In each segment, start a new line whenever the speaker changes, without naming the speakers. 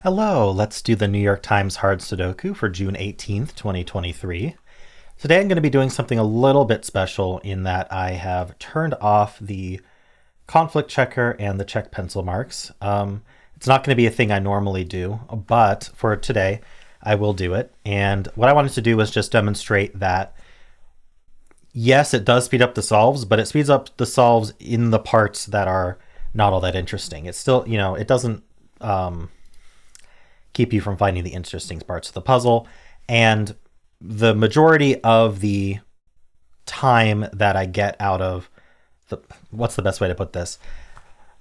Hello, let's do the New York Times Hard Sudoku for June 18th, 2023. Today I'm going to be doing something a little bit special in that I have turned off the conflict checker and the check pencil marks. It's not going to be a thing I normally do, but for today I will do it. And what I wanted to do was just demonstrate that yes, it does speed up the solves, but it speeds up the solves in the parts that are not all that interesting. It's still, it doesn't keep you from finding the interesting parts of the puzzle. And the majority of the time that I get out of what's the best way to put this?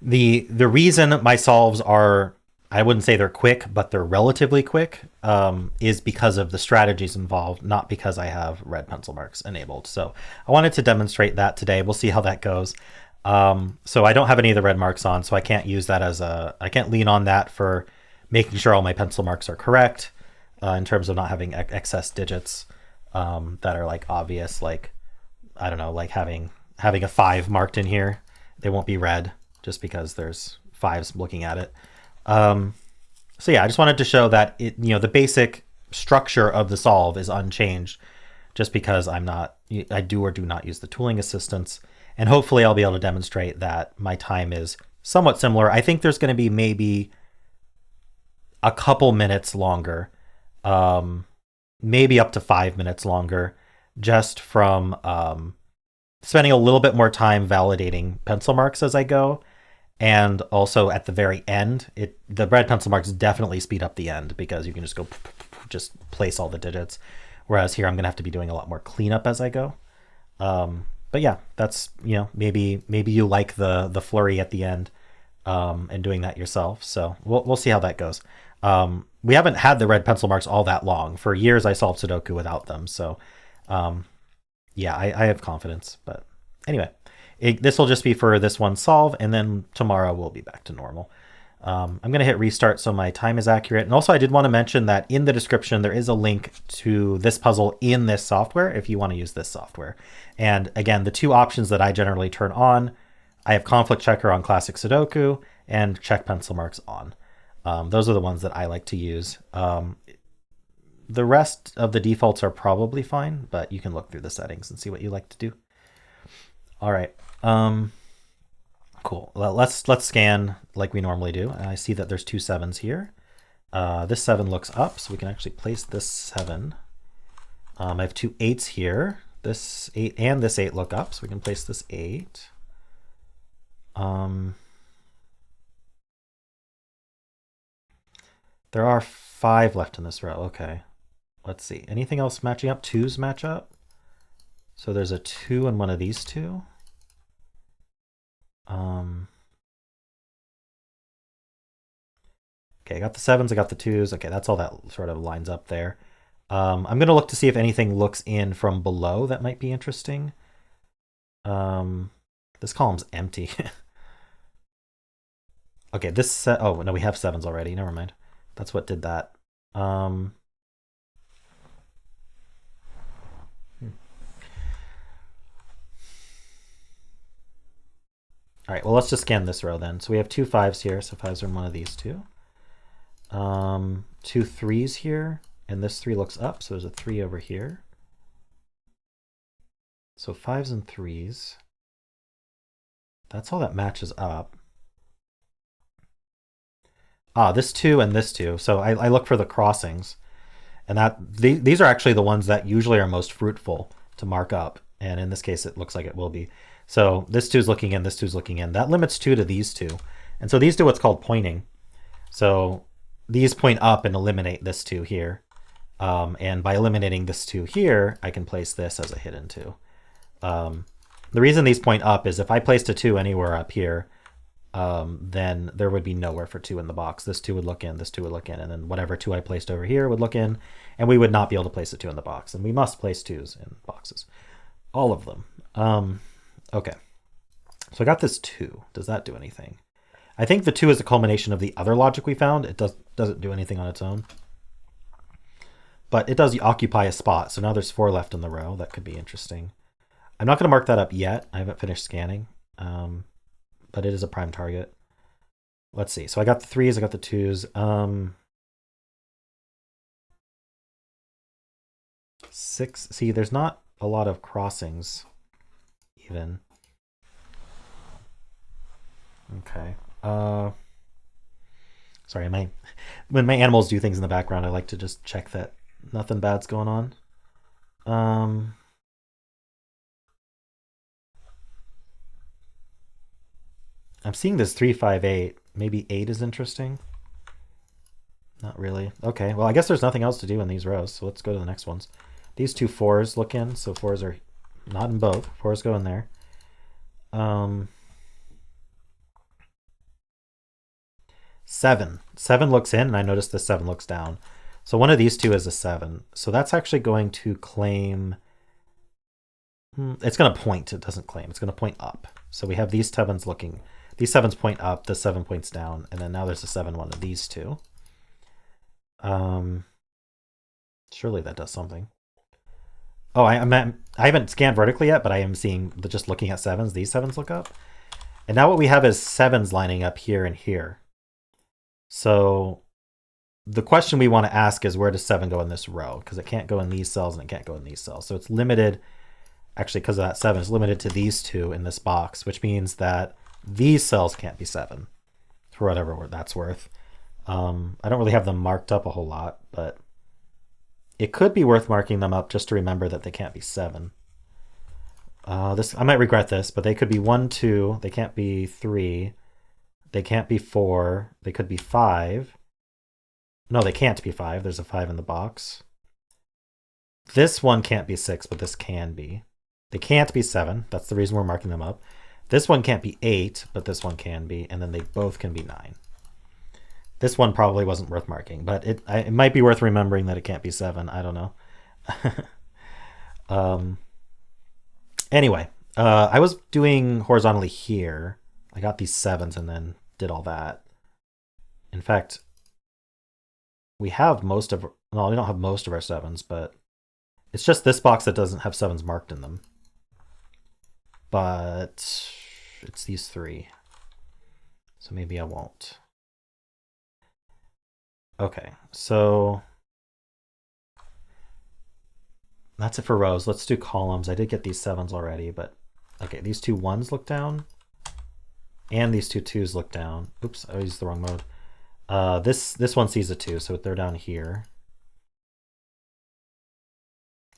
The reason my solves are, I wouldn't say they're quick, but they're relatively quick, is because of the strategies involved, not because I have red pencil marks enabled. So I wanted to demonstrate that today. We'll see how that goes. So I don't have any of the red marks on, so I can't use that I can't lean on that for making sure all my pencil marks are correct, in terms of not having excess digits that are like obvious, like, I don't know, like having a 5 marked in here. They won't be red just because there's 5s looking at it. So yeah, I just wanted to show that the basic structure of the solve is unchanged just because I do or do not use the tooling assistance. And hopefully I'll be able to demonstrate that my time is somewhat similar. I think there's going to be maybe a couple minutes longer, maybe up to 5 minutes longer, just from spending a little bit more time validating pencil marks as I go. And also at the very end, the red pencil marks definitely speed up the end because you can just go just place all the digits. Whereas here I'm gonna have to be doing a lot more cleanup as I go. But yeah, that's maybe you like the flurry at the end, and doing that yourself. So we'll see how that goes. We haven't had the red pencil marks all that long. For years I solved Sudoku without them. So yeah, I have confidence. But anyway, this will just be for this one solve, and then tomorrow we'll be back to normal. I'm going to hit restart so my time is accurate. And also I did want to mention that in the description there is a link to this puzzle in this software if you want to use this software. And again, the two options that I generally turn on, I have conflict checker on classic Sudoku and check pencil marks on. Those are the ones that I like to use. The rest of the defaults are probably fine, but you can look through the settings and see what you like to do. All right. Cool. Well, let's scan like we normally do. I see that there's 2 7s here. This 7 looks up, so we can actually place this 7. I have 2 8s here. This 8 and this 8 look up, so we can place this 8. There are 5 left in this row. Okay. Let's see. Anything else matching up? 2s match up. So there's a 2 in one of these two. Okay, I got the 7s, I got the 2s. Okay, that's all that sort of lines up there. I'm going to look to see if anything looks in from below that might be interesting. This column's empty. Okay, oh, no, we have 7s already. Never mind. That's what did that. All right, well, let's just scan this row then. So we have 2 5s here, so 5s are in one of these two. 2 3s here, and this 3 looks up, so there's a 3 over here. So 5s and 3s. That's all that matches up. This 2 and this 2. So I look for the crossings, and these are actually the ones that usually are most fruitful to mark up. And in this case, it looks like it will be. So this 2 is looking in, this 2 is looking in. That limits 2 to these 2. And so these do what's called pointing. So these point up and eliminate this 2 here. And by eliminating this 2 here, I can place this as a hidden 2. The reason these point up is if I placed a 2 anywhere up here, then there would be nowhere for 2 in the box. This 2 would look in, this 2 would look in, and then whatever 2 I placed over here would look in, and we would not be able to place a 2 in the box. And we must place 2s in boxes. All of them. Okay. So I got this 2. Does that do anything? I think the 2 is a culmination of the other logic we found. It doesn't do anything on its own. But it does occupy a spot. So now there's 4 left in the row. That could be interesting. I'm not going to mark that up yet. I haven't finished scanning. But it is a prime target. Let's see. So I got the 3s, I got the 2s. 6. See, there's not a lot of crossings even. Okay. Sorry, when my animals do things in the background, I like to just check that nothing bad's going on. I'm seeing this 3, 5, 8. Maybe 8 is interesting. Not really. Okay, well, I guess there's nothing else to do in these rows, so let's go to the next ones. These 2 4s look in, so 4s are not in both. 4s go in there. 7. 7 looks in, and I notice the 7 looks down. So one of these two is a 7. So that's actually going to claim... It's going to point. It doesn't claim. It's going to point up. So we have these 7s looking... These 7s point up, the 7 points down, and then now there's a 7 one of these two. Surely that does something. Oh, I haven't scanned vertically yet, but I am seeing, just looking at 7s, these 7s look up. And now what we have is 7s lining up here and here. So the question we want to ask is, where does 7 go in this row? Because it can't go in these cells and it can't go in these cells. So it's limited, actually because of that 7, it's limited to these 2 in this box, which means that these cells can't be 7, for whatever that's worth. I don't really have them marked up a whole lot, but it could be worth marking them up just to remember that they can't be 7. I might regret this, but they could be 1, 2. They can't be 3. They can't be 4. They could be 5. No, they can't be 5. There's a 5 in the box. This one can't be 6, but this can be. They can't be 7. That's the reason we're marking them up. This one can't be 8, but this one can be, and then they both can be 9. This one probably wasn't worth marking, but it might be worth remembering that it can't be 7. I don't know. Anyway, I was doing horizontally here. I got these 7s and then did all that. In fact, we have most of... No, we don't have most of our 7s, but it's just this box that doesn't have 7s marked in them. But it's these 3. So maybe I won't. Okay, so that's it for rows. Let's do columns. I did get these 7s already, but okay, these 2 1s look down, and these 2 2s look down. Oops, I used the wrong mode. This one sees a 2, so they're down here.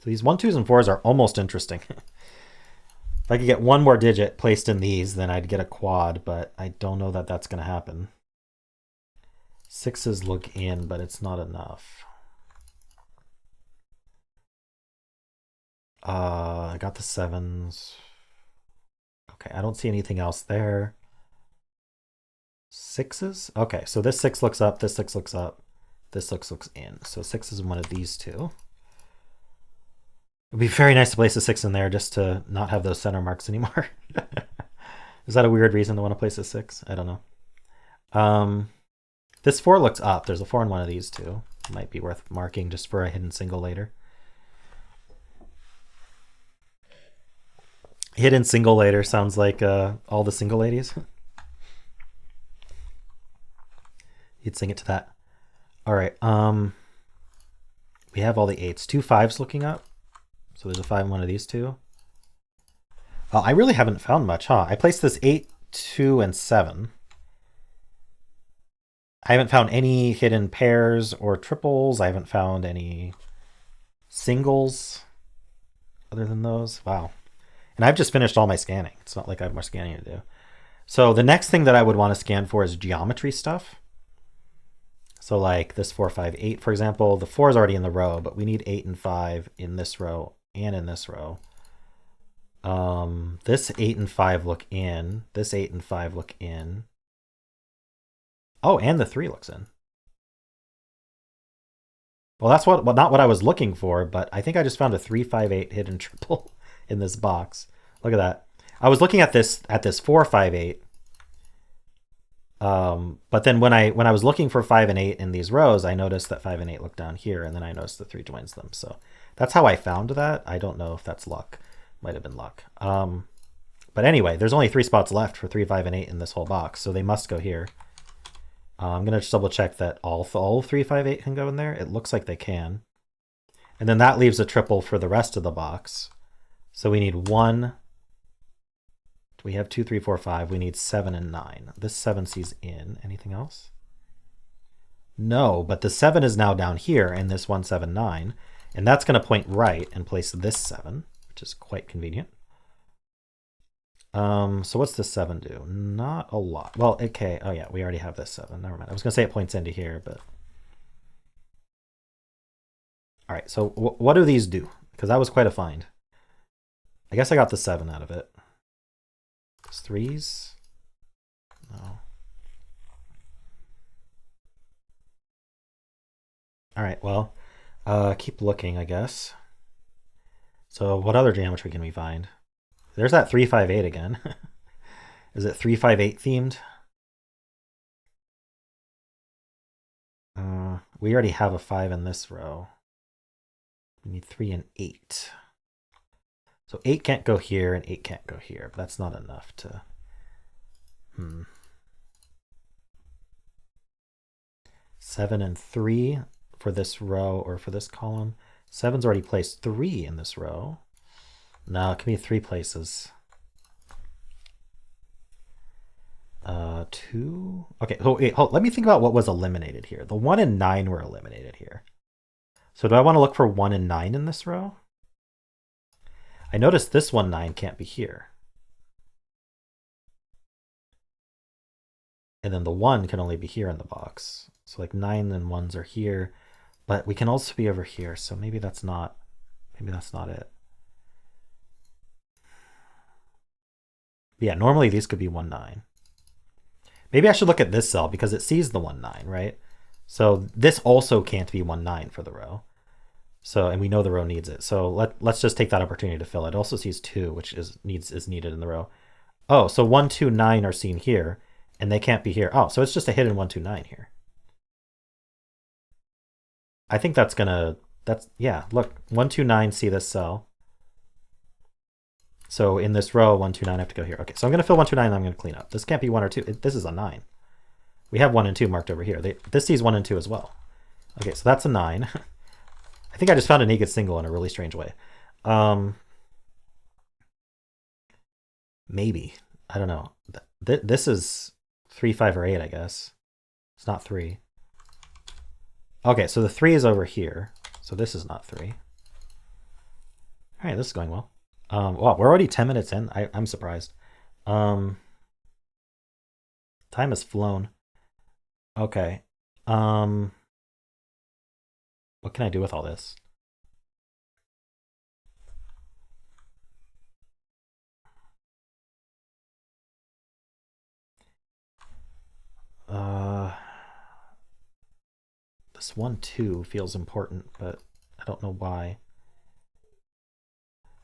So these 1, 2s, and 4s are almost interesting. If I could get one more digit placed in these, then I'd get a quad, but I don't know that that's going to happen. 6s look in, but it's not enough. I got the 7s. Okay, I don't see anything else there. 6s? Okay, so this 6 looks up, this 6 looks up, this 6 looks in. So 6 is one of these two. It'd be very nice to place a 6 in there just to not have those center marks anymore. Is that a weird reason to want to place a 6? I don't know. This 4 looks up. There's a 4 in one of these two. Might be worth marking just for a hidden single later. Hidden single later sounds like all the single ladies. You'd sing it to that. All right. We have all the 8s. 2 5s looking up. So there's a 5 in one of these two. I really haven't found much, huh? I placed this 8, 2, and 7. I haven't found any hidden pairs or triples. I haven't found any singles other than those. Wow. And I've just finished all my scanning. It's not like I have more scanning to do. So the next thing that I would want to scan for is geometry stuff. So like this 4, 5, 8, for example, the 4 is already in the row, but we need 8 and 5 in this row and in this row. This 8 and 5 look in. This 8 and 5 look in. Oh, and the 3 looks in. Well, that's not what I was looking for, but I think I just found a 3, 5, 8 hidden triple in this box. Look at that. I was looking at this 4, 5, 8. But then when I was looking for 5 and 8 in these rows, I noticed that 5 and 8 look down here, and then I noticed the 3 joins them. So that's how I found that. I don't know if that's luck. Might have been luck. But anyway, there's only 3 spots left for 3, 5, and 8 in this whole box, so they must go here. I'm going to just double check that all 3, 5, 8 can go in there. It looks like they can. And then that leaves a triple for the rest of the box. So we need 1. We have 2, 3, 4, 5. We need 7 and 9. This 7 sees in. Anything else? No, but the 7 is now down here in this 1, 7, 9. And that's going to point right and place this 7, which is quite convenient. So what's this 7 do? Not a lot. Well, okay. Oh yeah, we already have this 7. Never mind. I was going to say it points into here, but... All right, so what do these do? Because that was quite a find. I guess I got the 7 out of it. It's 3s? No. All right, well, keep looking, I guess. So what other geometry can we find? There's that 3, 5, 8 again. Is it 3, 5, 8 themed? We already have a 5 in this row. We need 3 and 8. So 8 can't go here and 8 can't go here. But that's not enough to... 7 and 3 for this row or for this column. 7's already placed 3 in this row. No, it can be 3 places. 2. Okay, oh, wait, let me think about what was eliminated here. The 1 and 9 were eliminated here. So do I want to look for 1 and 9 in this row? I noticed this 1, 9 can't be here. And then the 1 can only be here in the box. So like 9 and 1s are here, but we can also be over here. So maybe that's not it. But yeah, normally these could be 1, 9. Maybe I should look at this cell because it sees the 1, 9, right? So this also can't be 1, 9 for the row. So, and we know the row needs it. So let's just take that opportunity to fill it. It also sees 2, which is needed in the row. Oh, so 1, 2, 9 are seen here, and they can't be here. Oh, so it's just a hidden 1, 2, 9 here. I think yeah, look, 1, 2, 9 see this cell. So in this row, 1, 2, 9 have to go here. Okay, so I'm going to fill 1, 2, 9, and I'm going to clean up. This can't be 1 or 2. This is a 9. We have 1 and 2 marked over here. This sees 1 and 2 as well. Okay, so that's a 9. I think I just found a naked single in a really strange way. Maybe. I don't know. This is 3, 5, or 8, I guess. It's not 3. Okay, so the 3 is over here. So this is not 3. All right, this is going well. Wow, we're already 10 minutes in. I'm surprised. Time has flown. Okay. What can I do with all this? This 1, 2 feels important, but I don't know why.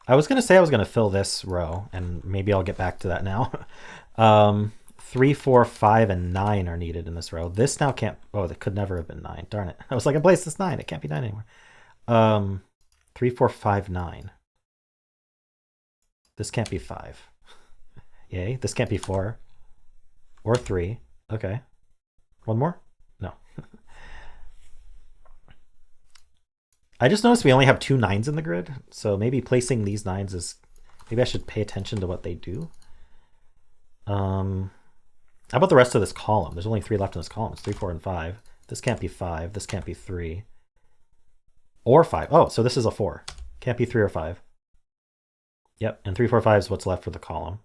I was going to say I was going to fill this row, and maybe I'll get back to that now. 3, 4, 5, and 9 are needed in this row. This now can't... Oh, that could never have been 9. Darn it. I was like, I placed this 9. It can't be 9 anymore. 3, 4, 5, 9. This can't be 5. Yay. This can't be 4. Or 3. Okay. One more? No. I just noticed we only have 2 9s in the grid, so maybe placing these 9s is... Maybe I should pay attention to what they do. How about the rest of this column? There's only 3 left in this column. It's 3, 4, and 5. This can't be 5. This can't be 3. Or 5. Oh, so this is a 4. Can't be 3 or 5. Yep, and 3, 4, 5 is what's left for the column.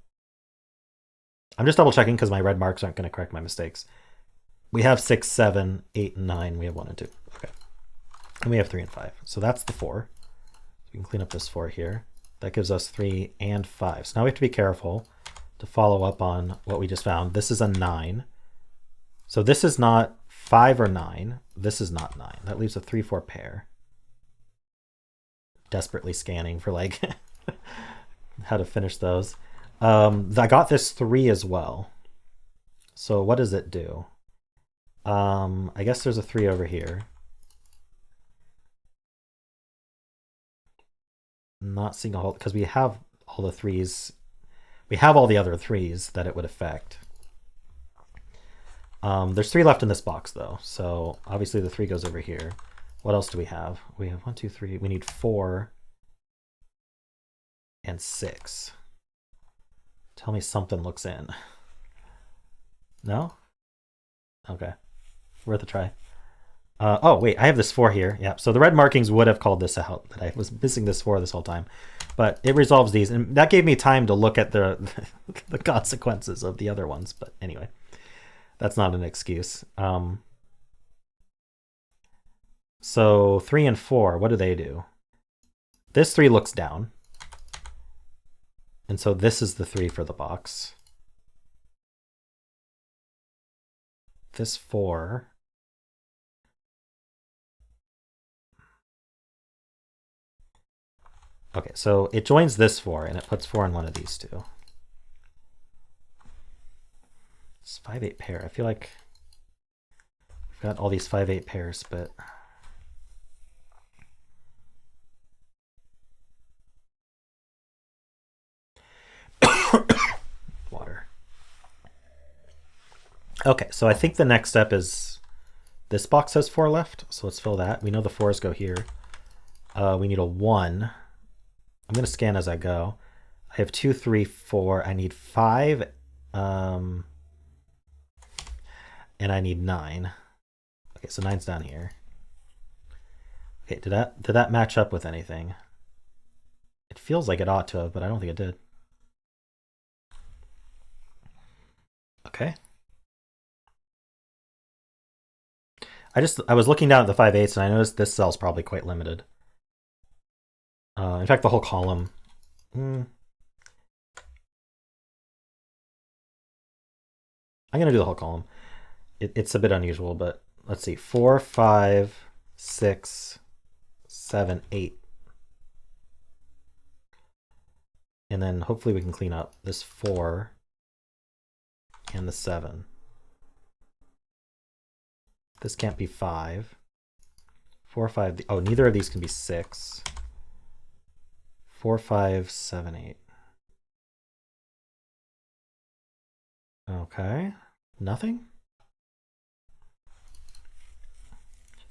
I'm just double checking because my red marks aren't going to correct my mistakes. We have 6, 7, 8, and 9. We have 1 and 2. Okay. And we have 3 and 5. So that's the 4. So we can clean up this 4 here. That gives us 3 and 5. So now we have to be careful to follow up on what we just found. This is a 9. So this is not 5 or 9. This is not 9. That leaves a 3, 4 pair. Desperately scanning for like how to finish those. I got this 3 as well. So what does it do? I guess there's a 3 over here. Not seeing a whole, because we have all the 3s. We have all the other 3s that it would affect. There's 3 left in this box though. So obviously the 3 goes over here. What else do we have? We have 1, 2, 3. We need 4 and 6. Tell me something looks in. No? Okay. Worth a try. Oh, wait, I have this 4 here. Yeah, so the red markings would have called this out, that I was missing this 4 this whole time. But it resolves these, and that gave me time to look at the the consequences of the other ones. But anyway, that's not an excuse. So 3 and 4, what do they do? This 3 looks down. And so this is the 3 for the box. This 4. Okay, so it joins this 4, and it puts 4 in one of these two. It's 5-8 pair. I feel like we've got all these 5-8 pairs, but... Water. Okay, so I think the next step is this box has 4 left, so let's fill that. We know the 4s go here. We need a 1. I'm going to scan as I go. I have 2, 3, 4. I need 5. And I need 9. Okay, so 9's down here. Okay, did that match up with anything? It feels like it ought to have, but I don't think it did. Okay. I was looking down at the 5/8 and I noticed this cell's probably quite limited. In fact, the whole column. I'm going to do the whole column. It's a bit unusual, but let's see. 4, 5, 6, 7, 8. And then hopefully we can clean up this 4 and the 7. This can't be 5. 4, 5. Oh, neither of these can be 6. 4, 5, 7, 8. Okay. Nothing?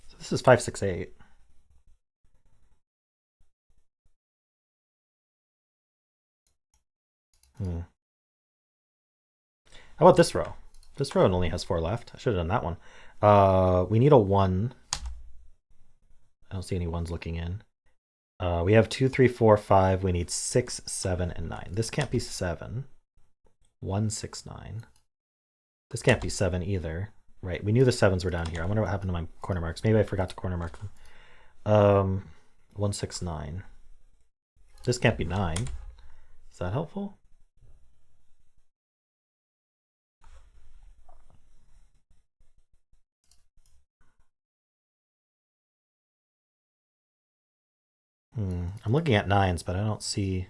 So this is 5, 6, 8. How about this row? This row only has 4 left. I should have done that one. We need a 1. I don't see any 1s looking in. We have 2, 3, 4, 5. We need 6, 7, and 9. This can't be 7. 1, 6, 9. This can't be 7 either. Right, we knew the 7s were down here. I wonder what happened to my corner marks. Maybe I forgot to corner mark them. 1, 6, 9. This can't be 9. Is that helpful? I'm looking at 9s, but I don't see...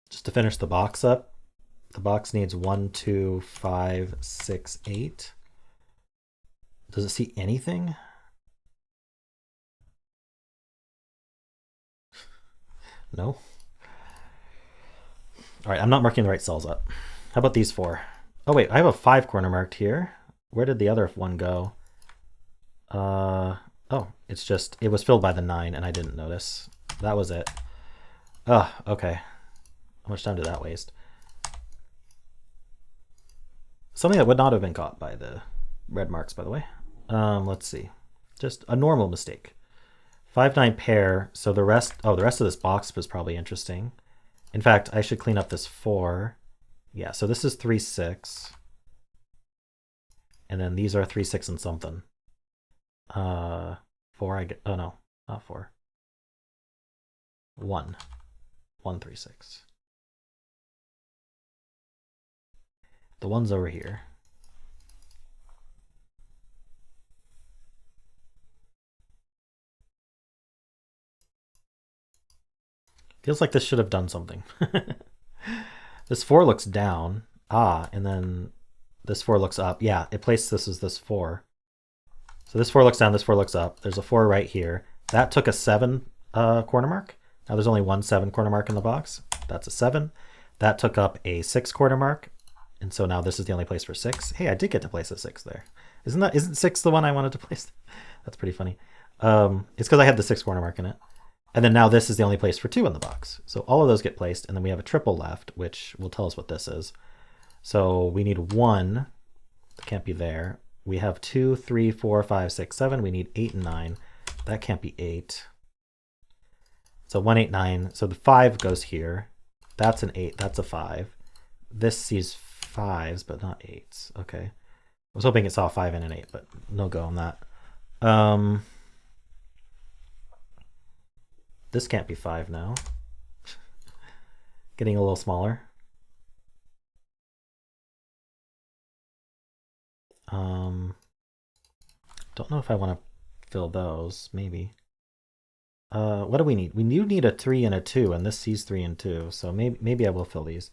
Just to finish the box up, the box needs 1, 2, 5, 6, 8. Does it see anything? No. All right, I'm not marking the right cells up. How about these 4? Oh wait, I have a 5 corner marked here. Where did the other one go? Oh, it's just, it was filled by the 9 and I didn't notice. That was it. Oh, okay. How much time did that waste? Something that would not have been caught by the red marks, by the way. Let's see. Just a normal mistake. 5, 9 pair. So the rest of this box was probably interesting. In fact, I should clean up this 4. Yeah, so this is 3, 6. And then these are 3, 6, and something. 4, I get, oh no, not 4. 1. 1, 3, 6. The 1's over here. Feels like this should have done something. This 4 looks down. And then this 4 looks up. Yeah, it placed this as this 4. So this 4 looks down, this 4 looks up. There's a 4 right here. That took a 7 corner mark. Now there's only one 7 corner mark in the box. That's a 7. That took up a 6 quarter mark. And so now this is the only place for 6. Hey, I did get to place a 6 there. Isn't 6 the one I wanted to place? That's pretty funny. It's because I had the 6 corner mark in it. And then now this is the only place for 2 in the box. So all of those get placed, and then we have a triple left, which will tell us what this is. So we need 1. That can't be there. We have 2, 3, 4, 5, 6, 7. We need 8 and 9. That can't be 8. So 1, 8, 9. So the 5 goes here. That's an 8. That's a 5. This sees 5s, but not 8s. Okay. I was hoping it saw a 5 and an 8, but no go on that. This can't be 5 now. Getting a little smaller. Don't know if I want to fill those. Maybe. What do we need? We do need a 3 and a 2, and this sees 3 and 2. So maybe I will fill these.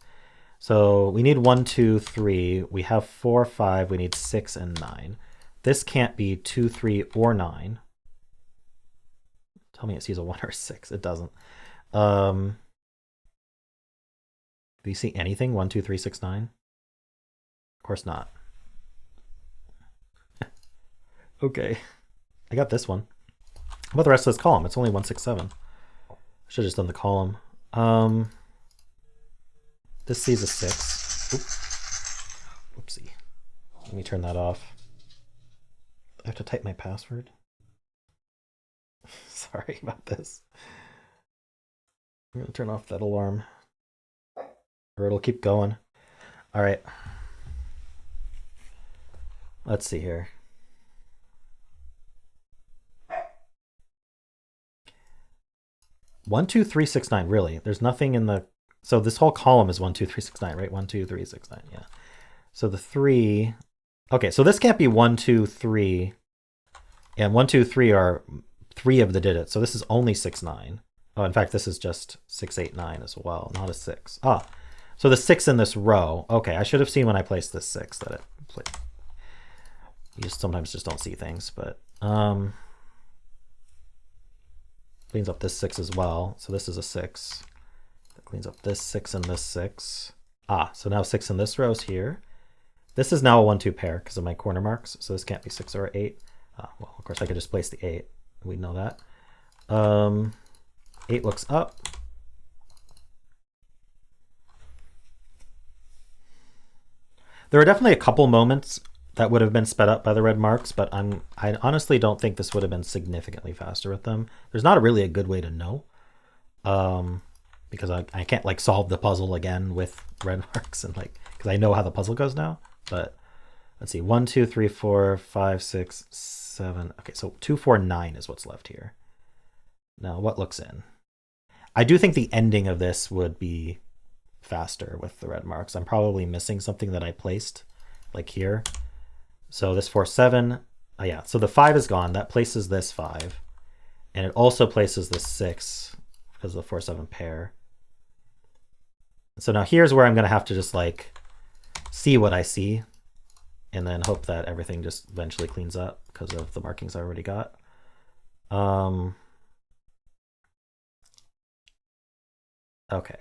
So we need 1, 2, 3. We have 4, 5. We need 6 and 9. This can't be 2, 3, or 9. Tell me it sees a 1 or a 6. It doesn't. Do you see anything? 1, 2, 3, 6, 9? Of course not. Okay. I got this one. How about the rest of this column? It's only 1, 6, 7. I should have just done the column. This sees a 6. Oop. Whoopsie. Let me turn that off. I have to type my password. Sorry about this. I'm going to turn off that alarm, or it'll keep going. All right. Let's see here. One, 2, 3, 6, 9. Really? There's nothing in the. So this whole column is 1, 2, 3, 6, 9, right? 1, 2, 3, 6, 9. Yeah. So the 3. Okay, so this can't be 1, 2, 3. And 1, 2, 3 are 3 of the digits. So this is only 6, 9. Oh, in fact, this is just 6, 8, 9 as well, not a 6. Ah, so the 6 in this row. Okay, I should have seen when I placed this 6 that it. You just sometimes just don't see things, but cleans up this 6 as well. So this is a 6. That cleans up this 6 and this 6. Ah, so now 6 in this row is here. This is now a 1, 2 pair because of my corner marks. So this can't be 6 or 8. Well, of course I could just place the 8. We know that. 8 looks up. There are definitely a couple moments that would have been sped up by the red marks, but I honestly don't think this would have been significantly faster with them. There's not really a good way to know, because I can't like solve the puzzle again with red marks and like because I know how the puzzle goes now. But let's see, 1, 2, 3, 4, 5, 6, 7. Okay, so 2, 4, 9 is what's left here. Now what looks in? I do think the ending of this would be faster with the red marks. I'm probably missing something that I placed like here. So this 4, 7, oh yeah, so the 5 is gone. That places this 5. And it also places this 6 because of the 4, 7 pair. So now here's where I'm going to have to just like see what I see and then hope that everything just eventually cleans up because of the markings I already got. Okay.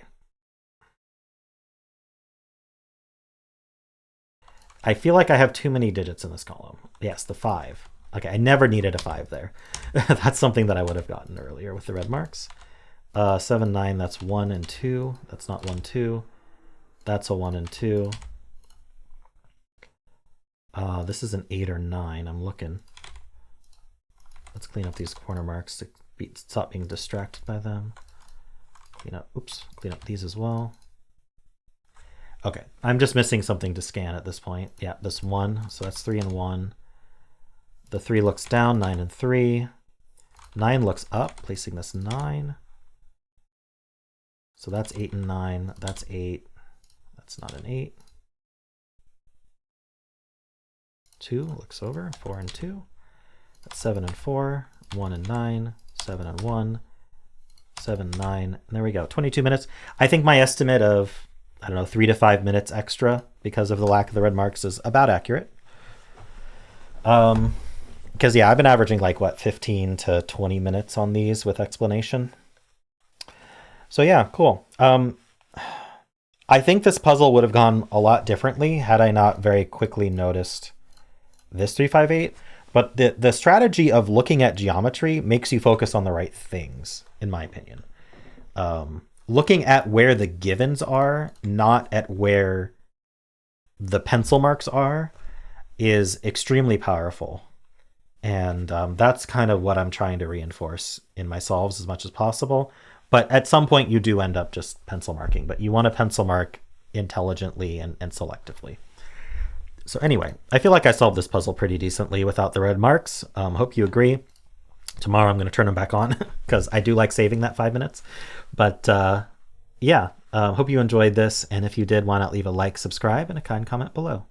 I feel like I have too many digits in this column. Yes, the 5. Okay, I never needed a 5 there. That's something that I would have gotten earlier with the red marks. 7, 9, that's 1 and 2. That's not 1, 2. That's a 1 and 2. This is an 8 or 9. I'm looking. Let's clean up these corner marks to stop being distracted by them. Clean up these as well. Okay, I'm just missing something to scan at this point. Yeah, this 1, so that's 3 and 1. The 3 looks down, 9 and 3. 9 looks up, placing this 9. So that's 8 and 9, that's 8. That's not an 8. 2 looks over, 4 and 2. That's 7 and 4, 1 and 9, 7 and 1, 7, 9. And there we go, 22 minutes. I think my estimate of, I don't know, 3 to 5 minutes extra because of the lack of the red marks is about accurate. Because yeah, I've been averaging like what, 15 to 20 minutes on these with explanation. So yeah, cool. I think this puzzle would have gone a lot differently had I not very quickly noticed this 358. But the strategy of looking at geometry makes you focus on the right things, in my opinion. Looking at where the givens are, not at where the pencil marks are, is extremely powerful. And that's kind of what I'm trying to reinforce in my solves as much as possible. But at some point, you do end up just pencil marking, but you want to pencil mark intelligently and selectively. So anyway, I feel like I solved this puzzle pretty decently without the red marks. Hope you agree. Tomorrow I'm going to turn them back on because I do like saving that 5 minutes. But yeah, hope you enjoyed this. And if you did, why not leave a like, subscribe, and a kind comment below.